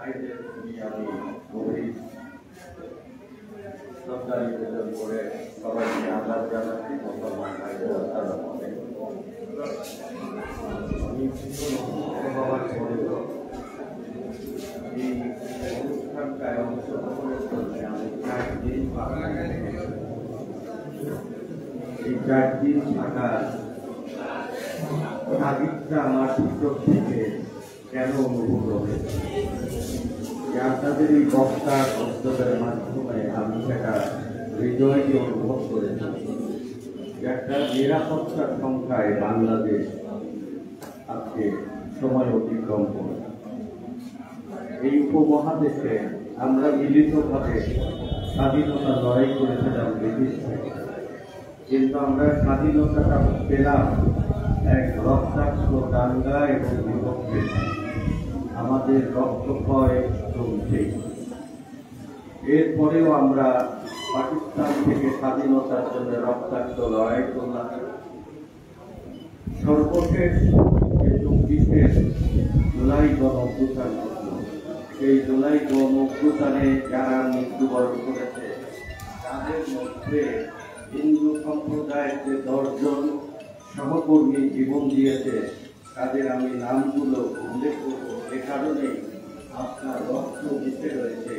ভাইদের আমি গভীর শ্রদ্ধা নিবেদন করে সবাইকে আহ্বান জানাচ্ছি। মুসলমান ভাইদের আসসালামু আলাইকুম। আমি বাবার বলব এই অনুষ্ঠানটায় অংশগ্রহণের জন্য আমি 4 দিন এই 4 দিন থাকার তাগিদটা আমার ভিতর থেকে কেন অনুভূত হয়েছে, আপনাদের এই বক্তা বক্তব্যের মাধ্যমে আমি সেটা হৃদয়কে অনুভব করেছি। একটা নিরাপত্তার সংখ্যায় বাংলাদেশ আজকে সময় অতিক্রম করে। এই উপমহাদেশে আমরা মিলিতভাবে স্বাধীনতা লড়াই করেছিলাম ব্রিটিশ থেকে, কিন্তু আমরা স্বাধীনতাটা পেলাম এক রক্তাক্ত দাঙ্গা এবং বিভক্তি। আমাদের রক্তক্ষয় চলছে। এরপরেও আমরা পাকিস্তান থেকে স্বাধীনতার জন্য রক্তাক্ত লড়াই করলাম। সর্বশেষ জুলাই গণ-অভ্যুত্থান ঘটল। সেই জুলাই গণ-অভ্যুত্থানে যারা মৃত্যুবরণ করেছে তাদের মধ্যে হিন্দু সম্প্রদায়ের যে 10 জন সহকর্মী জীবন দিয়েছে তাদের আমি নামগুলো উল্লেখ করব। এ কারণে আপনার রক্ত মিশে রয়েছে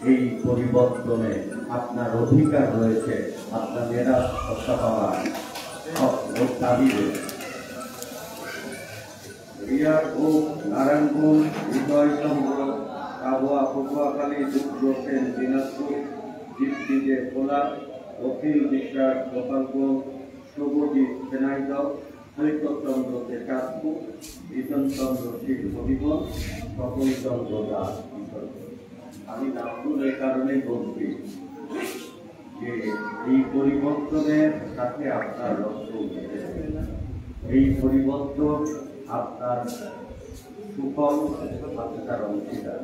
এই পরিবর্তনে, আপনার অধিকার রয়েছে, আপনার মেরাজ হত্যা পাওয়ার দাবি রয়েছে। রিয়া ও নারায়ণগঞ্জ, হৃদয়চন্দ্র, আবহাওয়া, পটুয়াখালী, দুর্গ সেন দিনাজপুর, দীপ্তিজে খোলা, অখিল বিশ্বাস গোপালগঞ্জ, শুভজিৎ সেনাইদহ, চৈতন্দ্র চাঁদপুর, বিজনচন্দ্র শীল হবিগঞ্জ, সকলচন্দ্র দাস। আমি নামগুলো এই কারণেই বলছি যে এই পরিবর্তনের সাথে আপনার লক্ষ্য, এই পরিবর্তন আপনার সুফল, আপনার অংশীদার।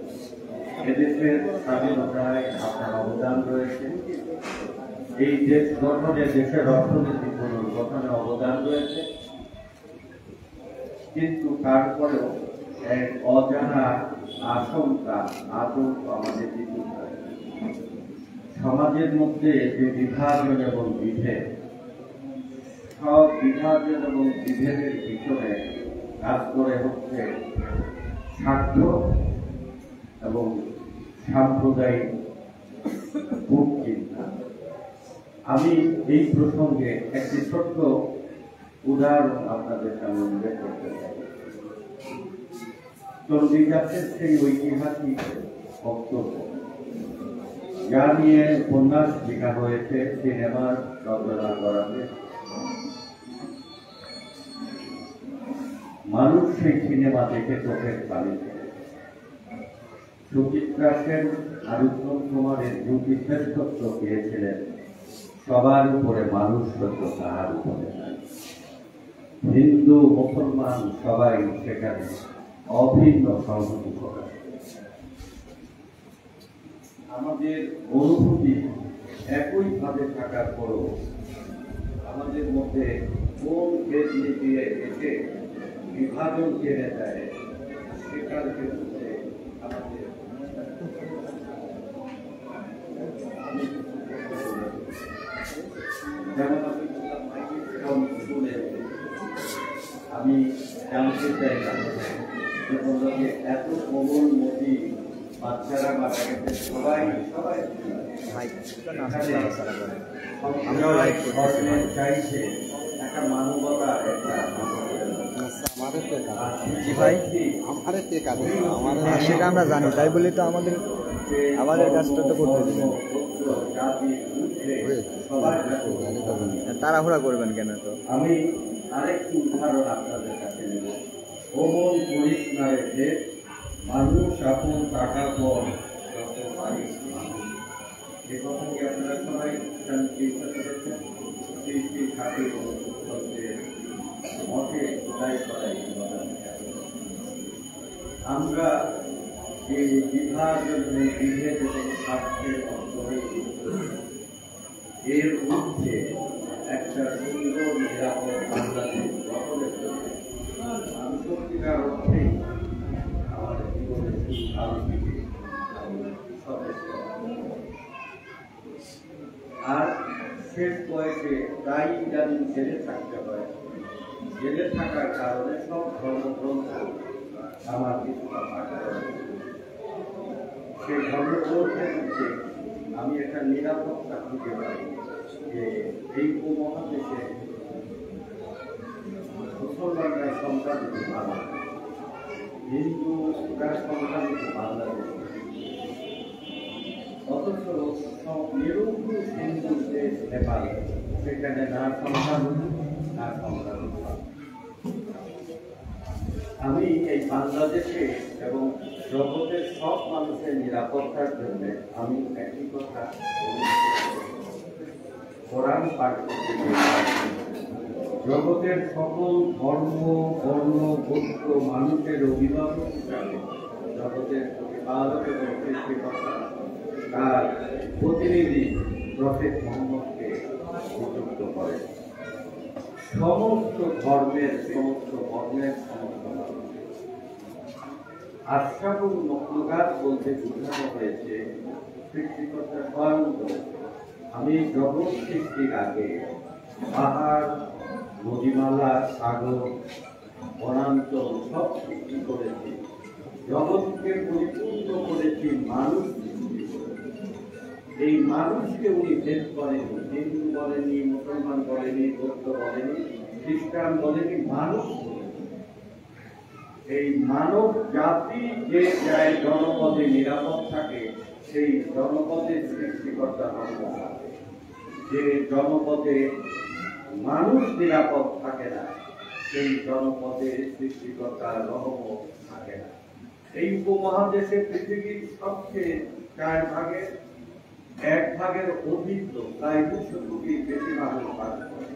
এদেশের স্বাধীনতায় আপনার অবদান রয়েছে, এই দেশ গঠনে, দেশের অর্থনীতি পুনর্গঠনে অবদান রয়েছে, কিন্তু তারপরেও এক অজানা আশঙ্কা, আতঙ্ক আমাদের বিদ্যুৎ। সমাজের মধ্যে যে বিভাজন এবং বিভেদ, সব বিভাজন এবং বিভেদের পিছনে কাজ করে হচ্ছে স্বার্থ এবং সাম্প্রদায়িক চিন্তা। আমি এই প্রসঙ্গে একটি ছোট্ট উদাহরণ আপনাদের সামনে উল্লেখ করতে চাই। চণ্ডীদাসের সেই ঐতিহাসিক বক্তব্য, যা নিয়ে উপন্যাস লেখা হয়েছে, সিনেমার রচনা করা হয়েছে। মানুষ সেই সিনেমা দেখে চোখের পানি ফেলে। সুচিত্রা সেন আর উত্তম কুমারের দুটি শ্রেষ্ঠত্ব পেয়েছিলেন, সবার উপরে মানুষ সত্য, তাহার উপরে হিন্দু মুসলমান সবাই সেখানে অভিন্ন সংহতি করে। আমাদের অনুভূতি একইভাবে থাকার পরও আমাদের মধ্যে কোন ভেদ দিয়ে এসে বিভাজন জেনে দেয়, সেটার ক্ষেত্রে আমাদের যেমন আমি জানতে চাইলাম যে বলল যে এত কোমলমতি বাচ্চারা মারা গেছে, সবাই চাইছে একটা মানবতা, সেটা আমরা জানি, তাই বলি তো আমাদের কাজটা তো করতে দেবেন। তাড়াহুড়া করবেন কেন? তো আমি আরেকটি উদাহরণ আপনাদের কাছে নেব। ভ্রমণ করিস না রেখে মানুষ আপন টাকা পর এ কথা কি আপনারা সবাই চিন্তা করেছেন? মতে খোদাই করাই আমরা এই বিভাজন বিভেদ এবং স্বার্থের অন্তরে এর মধ্যে একটা সুন্দর নিরাপদ বাংলাদেশ গঠনের জন্য আমি সত্যিকার অর্থেই আমাদের জীবনের সুখ শান্তিকে বয়সে প্রায় ইদানিং জেলে থাকতে হয়। জেলে থাকার কারণে সব ধর্মগ্রন্থ আমার কিছুটা পাঠ করা হয়েছে। সেই ধর্মগ্রন্থের মধ্যে আমি একটা নিরাপত্তা খুঁজে পাই যে এই উপমহাদেশে মুসলমানরা সংখ্যা দিতে বাংলা, হিন্দুরা সংখ্যা দিতে বাংলাদেশ, অথচ সব নিরঙ্কুশ হিন্দু দেশ নেপাল, সেখানে না সংখ্যালঘু না সংখ্যালঘু। আমি এই বাংলাদেশে এবং জগতের সব মানুষের নিরাপত্তার জন্য আমি একই কথা কোরআন পাঠ করতে জগতের সকল ধর্ম বর্ণ গোত্র মানুষের অভিভাবক হিসাবে জগতের প্রতিপালক এবং সৃষ্টিকর্তা তার প্রতিনিধি প্রফেট মুহাম্মদকে নিযুক্ত করে। সমস্ত ধর্মের সমস্ত বর্ণের সমস্ত আশরাফুল মখলুকাত বলতে বোঝানো হয়েছে সৃষ্টিকর্তা স্বয়ং। আমি জগৎ সৃষ্টির আগে পাহাড়, নদীমালা, সাগর, বনাঞ্চল সব সৃষ্টি করেছি, জগৎকে পরিপূর্ণ করেছি মানুষ সৃষ্টি করেছি। এই মানুষকে উনি ভেদ করেনি, হিন্দু বলেনি, মুসলমান বলেনি, বৌদ্ধ বলেনি, খ্রিস্টান বলেনি, মানুষ। এই মানব জাতি যে যায় জনপদে নিরাপদ থাকে, সেই জনপদের সৃষ্টিকর্তা রহমত থাকে। যে জনপদে মানুষ নিরাপদ থাকে না, সেই জনপদে সৃষ্টিকর্তার রহমত থাকে না। এই উপমহাদেশে পৃথিবীর সবচেয়ে 4 ভাগের 1 ভাগের অধিক লোক, প্রায় 200 কোটির বেশি মানুষ বাস করে।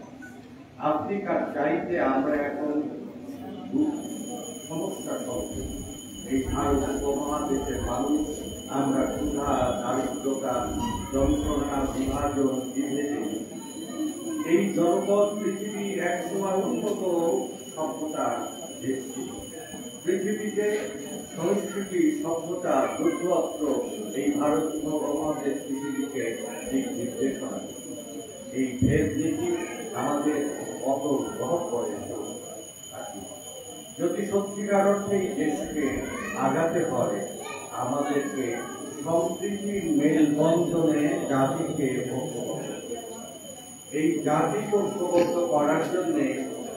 আফ্রিকার চাইতে আমরা এখন সমস্যা চলছে। এই ভারত উপমহাদেশের মানুষ আমরা ক্ষুধা, দারিদ্রতা, যন্ত্রণা, বিভাজন, বিভেদে এই জনপদ পৃথিবীর একসময় উন্নত সভ্যতা দেশ ছিল। পৃথিবীতে সংস্কৃতি, সভ্যতা, যুদ্ধ এই ভারত উপমহাদেশ পৃথিবীকে দিক নির্দেশনা। এই ভেদ নীতি আমাদের কত প্রভাব পড়ে। যদি সত্যিকার অর্থে এই দেশকে আগাতে পারে, আমাদেরকে সম্প্রীতির মেলবন্ধনে জাতিকে ঐক্যবদ্ধ, এই জাতিকে ঐক্যবদ্ধ করার জন্য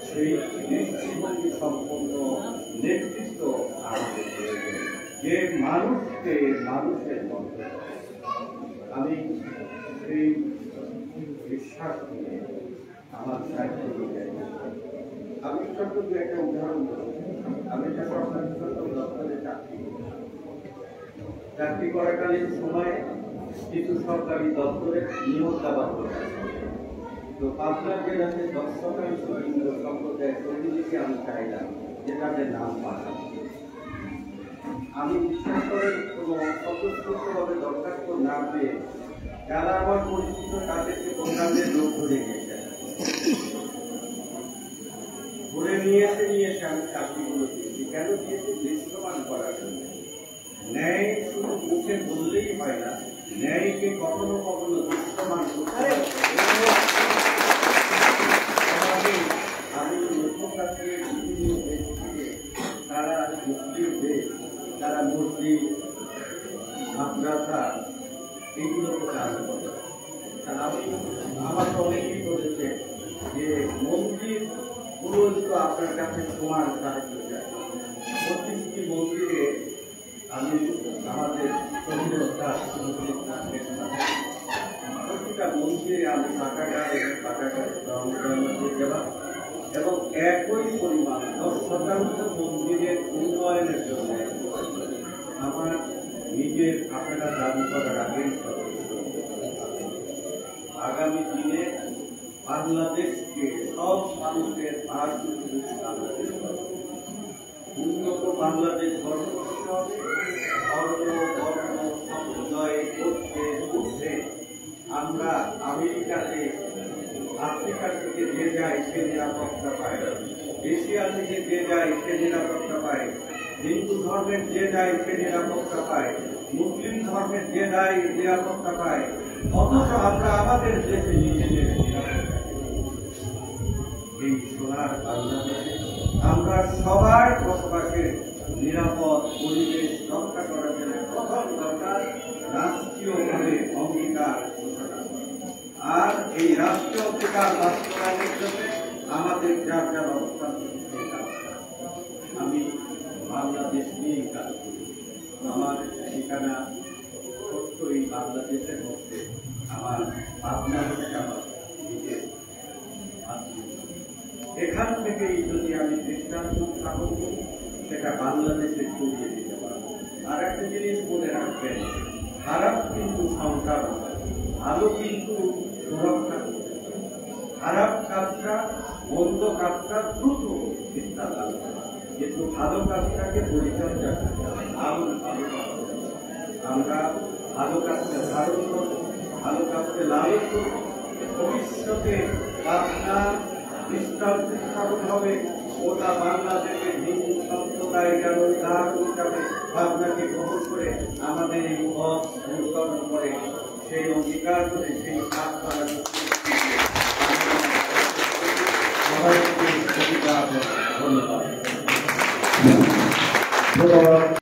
সেই দৃষ্টিভঙ্গি সম্পন্ন নেতৃত্ব আমাদের প্রয়োজন, যে মানুষকে মানুষের মধ্যে। আমি সেই বিশ্বাস নিয়ে আমার সাহিত্য লিখে আমি ছোট্ট একটা উদাহরণ দেবো। আমি একটা সরকারি দপ্তরে চাকরি করাকালীন সময়ে কিছু সরকারি দপ্তরে নিয়োগ দেওয়া হয়েছে। তো পাবনা জেলাতে 10 শতাংশ হিন্দু সম্প্রদায়ের প্রতিনিধি আমি চাইলাম যে তাদের নাম পাঠাবো। আমি বিশ্বাস করে কোনো স্বতঃস্ফূর্তভাবে দরখাস্ত না পেয়ে যারা আমার পরিচিত তাদেরকে প্রোগ্রামের লোক ধরে নিয়েছেন, ধরে নিয়ে এসে আমি চাকরিগুলো দিয়েছি। কেন দিয়েছি? দৃশ্যমান করার জন্য। ন্যায় শুধু মুখে বললেই হয় না, ন্যায়কে কখনো কখনো দৃশ্যমান করতে হবে। আমি মধ্যপ্রাচ্যের বিভিন্ন দেশ থেকে তারা মুসলিম দেশ, তারা মসজিদ, মাদ্রাসা এইগুলোকে চালু করে। আমার তো অনেকেই বলেছে যে মন্দির পুরো তো আপনার কাছে সমান সাহায্য চাই। প্রতিটি মন্দিরে আমি আমাদের প্রতিটা মন্দিরে আমি দেওয়া এবং একই পরিমাণ 10% মন্দিরের উন্নয়নের জন্য আমার নিজের আপনারা দাবি করার আগেই আগামী দিনে বাংলাদেশকে সব মানুষের উন্নত বাংলাদেশ গঠন করতে হবে। ধর্ম, বর্ণ, সম্প্রদায়, গোত্রের ঊর্ধ্বে আমরা আমেরিকাতে, আফ্রিকা থেকে যে যায় সে নিরাপত্তা পায়, এশিয়া থেকে যে যায় সে নিরাপত্তা পায়, হিন্দু ধর্মের যে যায় সে নিরাপত্তা পায়, মুসলিম ধর্মের যে যায় নিরাপত্তা পায়। অথচ আমরা আমাদের দেশে নিজেদের নিরাপত্তা এই সোনার বাংলাদেশে আমরা সবার বসবাসের নিরাপদ পরিবেশ রক্ষা করার জন্য প্রথম দরকার রাষ্ট্রীয়ভাবে অঙ্গীকার ঘোষণা। আর এই রাষ্ট্রীয় অঙ্গীকার বাস্তবায়নের জন্য আমাদের যার যার অবস্থান আমি বাংলাদেশ নিয়ে কাজ করি। আমার ঠিকানা ছোট্ট এই বাংলাদেশের মধ্যে আমার ভাবনা হচ্ছে আমার নিজের এখান থেকেই যদি আমি দৃষ্টান্ত স্থাপন করি সেটা বাংলাদেশে ছড়িয়ে দিতে পারবো। আর একটা জিনিস মনে রাখবেন, খারাপ কিন্তু সংসার, ভালো কিন্তু সুরক্ষা করতে পারে। খারাপ কাজটা, মন্দ কাজটা দ্রুত চিন্তা লাগবে, কিন্তু ভালো কাজটাকে পরিচর্যা করতে হবে। আমরা ভালো কাজকে ধারণ করব, ভালো কাজকে লালন করব। ভবিষ্যতে আপনার দৃষ্টান্ত স্থাপন হবে, ওটা বাংলাদেশের হিন্দু সম্প্রদায় যেন উদাহরণ হিসাবে ভাবনাকে গ্রহণ করে আমাদের এই পথ অনুসরণ করে সেই অঙ্গীকার করে সেই কাজ করার ধন্যবাদ।